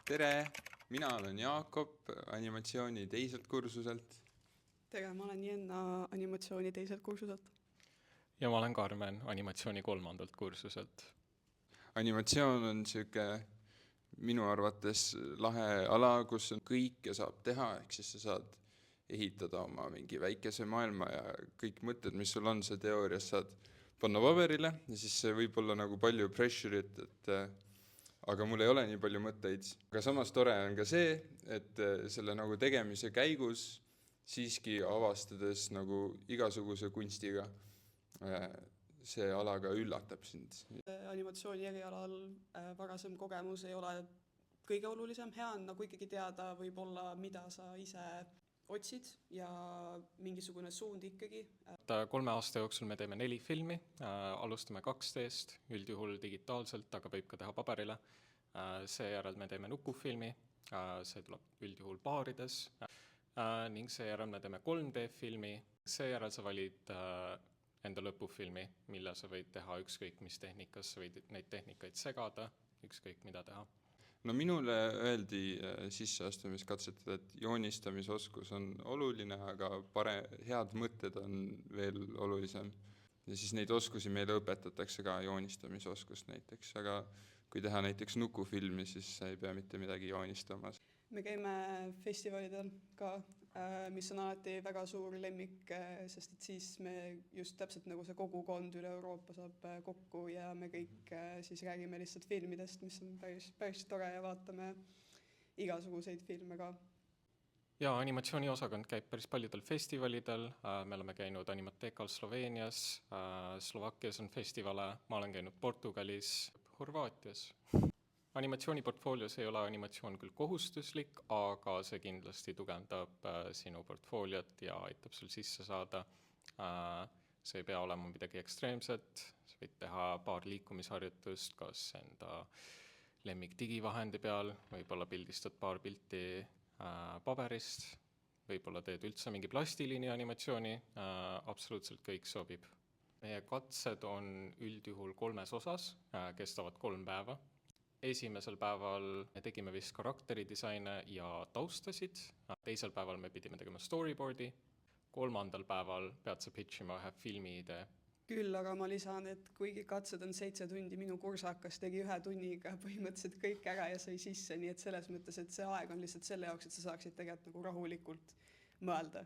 Tere, mina olen Jaakob animatsiooni teiselt kursuselt. Tere, ma olen Jenna animatsiooni teiselt kursuselt. Ja ma olen Karmen animatsiooni 3. kursuselt. Animatsioon on siuke minu arvates lahe ala, kus on kõike saab teha, ehk siis sa saad ehitada oma mingi väikese maailma ja kõik mõtted, mis sul on, see teoorias saad panna paberile ja siis see võib olla nagu palju pressure'it, aga mul ei ole nii palju mõtteid. Aga samas tore on ka see, et selle nagu tegemise käigus siiski avastades nagu igasuguse kunstiga see ala ka üllatab sind. Animatsiooni erialal varasem kogemus ei ole kõige olulisem. Hea on nagu ikkagi teada võib-olla, mida sa ise otsid ja mingisugune suund ikkagi. 3 aasta jooksul me teeme 4 filmi, alustame 2D-st, üldjuhul digitaalselt, aga võib ka teha paberile. Seejärel me teeme nukufilmi, see tuleb üldjuhul paarides, ning seejärel me teeme 3D-filmi, seejärel sa valid enda lõpufilmi, mille sa võid teha ükskõik mis tehnikas, sa võid neid tehnikaid segada, ükskõik mida teha. No minule öeldi sisseastumiskatsetel, et joonistamisoskus on oluline, aga head mõtted on veel olulisem. Ja siis neid oskusi meile õpetatakse ka joonistamisoskust näiteks, aga kui teha näiteks nukufilmi, siis sa ei pea mitte midagi joonistama. Me käime festivalidel ka, mis on alati väga suur lemmik, sest et siis me just täpselt nagu see kogukond üle Euroopa saab kokku ja me kõik siis räägime lihtsalt filmidest, mis on päris tore ja vaatame igasuguseid filme ka. Ja animatsiooni osakond käib päris paljudel festivalidel, me oleme käinud Animatekal Sloveenias, Slovakkias on festivale, ma olen käinud Portugalis, Horvaatias. Animatsiooniportfoolios ei ole animatsioon küll kohustuslik, aga see kindlasti tugevdab sinu portfooliot ja aitab sul sisse saada. See ei pea olema midagi ekstreemset, sa võid teha paar liikumisharjutust, kas enda lemmik digivahendi peal, võib-olla pildistad paar pilti paberist, võib-olla teed üldse mingi plastilini animatsiooni, absoluutselt kõik sobib. Meie katsed on üldjuhul 3 osas, kestavad 3 päeva. Esimesel päeval me tegime vist karakteridisaine ja taustasid, teisel päeval me pidime tegema storyboardi, 3. päeval pead sa pitchima ühe filmi idee. Küll, aga ma lisan, et kuigi katsed on 7 tundi, minu kursakas tegi 1 tunniga põhimõtteliselt kõik ära ja sai sisse, nii et selles mõttes, et see aeg on lihtsalt selle jaoks, et sa saaksid tegelikult nagu rahulikult mõelda.